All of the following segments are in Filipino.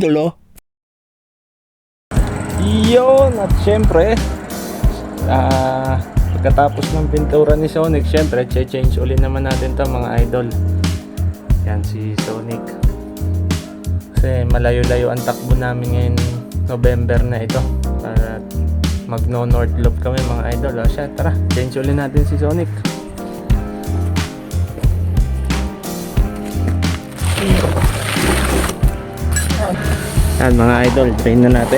idol, oh. Yun, at syempre pagkatapos ng pintura ni Sonic, syempre change ulit naman natin to mga idol. Yan si Sonic, kasi malayo-layo ang takbo namin ngayon November na ito, para mag no north loop kami mga idol. O siya, tara, change ulit natin si Sonic. Yan mga idol, train na natin.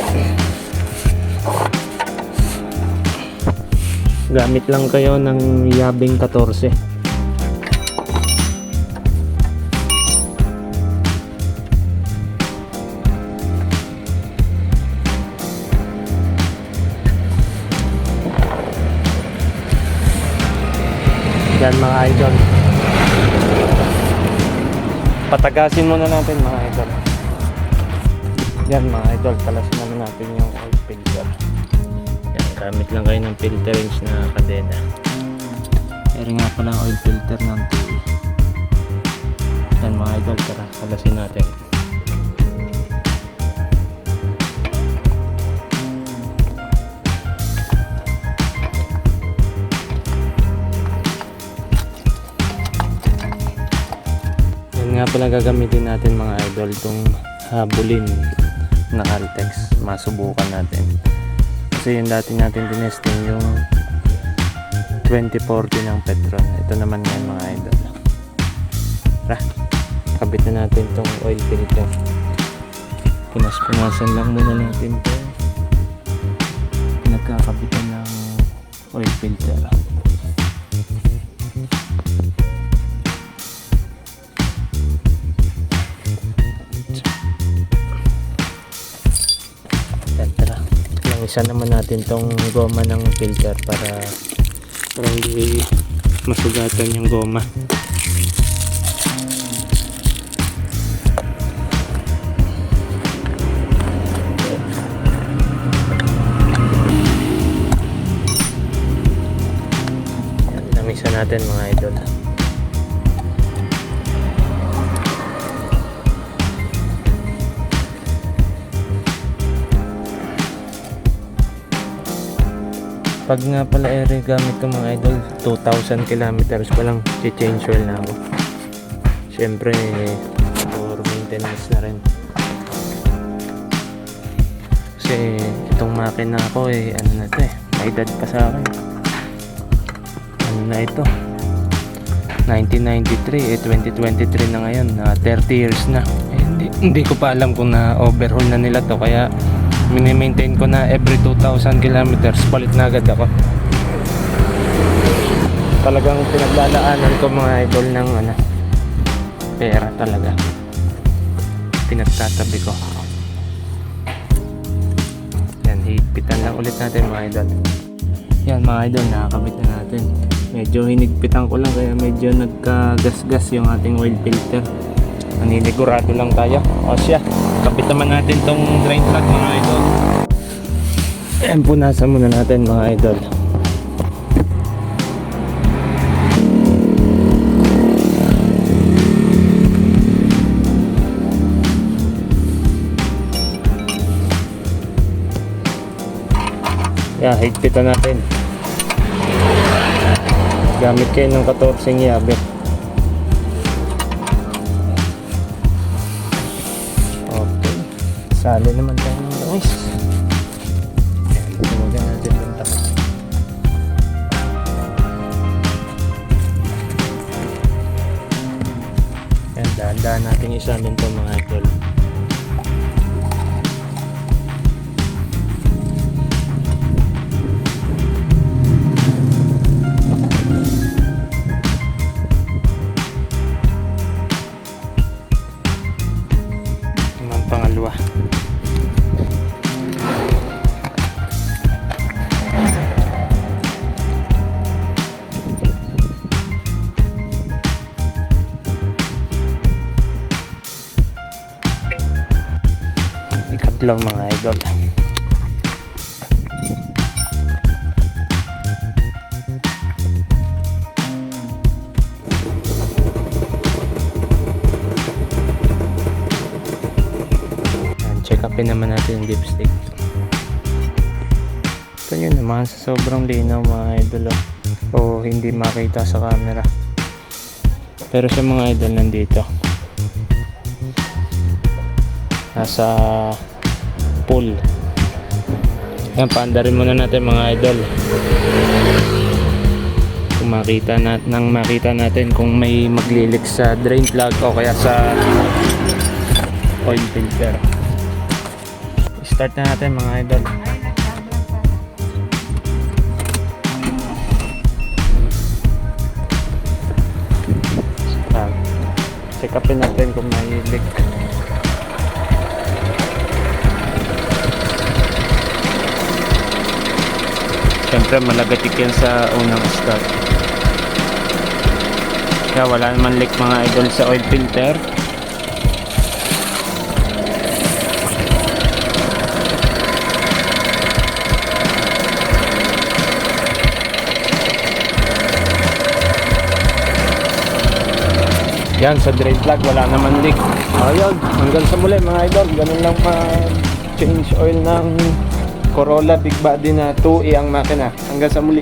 Gamit lang kayo ng Yabing 14. Yan mga idol, patagasin muna natin mga idol. Yan mga idol, talasin muna natin yung oil filter. Yan, gamit lang kayo ng filter range na kadena. Meron nga pala ang oil filter ng TE. Yan mga idol, tara, talasin natin. Yan nga pala gagamitin natin mga idol, itong habulin na Caltex. Masubukan natin kasi yung dati natin tinesting yung 2040 ng Petron. Ito naman yan mga idol. Tara, kabit na natin itong oil filter. Punas-punasan lang muna natin ito, pinagkakabitan ng oil filter. Isa naman natin tong goma ng filter para hindi masugatan yung goma. Yan, namisa natin mga idol. Pag nga pala gamit ko mga idol, 2,000 kilometers pa lang change oil na ako. Syempre for maintenance na rin, kasi itong makina ko ano na to may edad pa sa akin. Ano na ito, 1993, 2023 na ngayon, 30 years na. Hindi ko pa alam kung na overhaul na nila to, kaya mini-maintain ko na every 2,000 kilometers palit na agad ako. Talagang pinaglalaanan ko mga idol ng pera talaga, pinagtatabi ko. Yan, higpitan lang ulit natin mga idol. Yan mga idol, nakakabit na natin. Medyo hinigpitan ko lang, kaya medyo nagkagasgas yung ating oil filter. Naninigurado lang tayo. O siya, kabit naman natin tong drain plug mga idol. Ayan, punasan muna natin mga idol. Yan, higpitan natin. Gamit kayo ng 14 yabe. Sali naman tayo ng langis. Tumugan natin yung tapat. Yan, dahan-dahan natin isalin ito mga idol. Ang pangalawa. Ikatlo mga idol. check upin naman natin yung dipstick. Ito yun naman sa sobrang linaw mga idol o hindi makita sa camera. Pero sa mga idol nandito. Nasa pool. Yan, paandarin muna natin mga idol. Kung makita natin kung may maglilik sa drain plug o kaya sa oil filter. Start na natin mga idol. Check upin natin kung may leak. Siyempre malagatik yan sa unang start. Kaya wala naman leak mga idol sa oil filter. Yan, sa drain plug wala naman leak. Ayun, hanggang sa muli mga idol. Ganun lang change oil ng Corolla Big Body na 2E ang makina. Hanggang sa muli.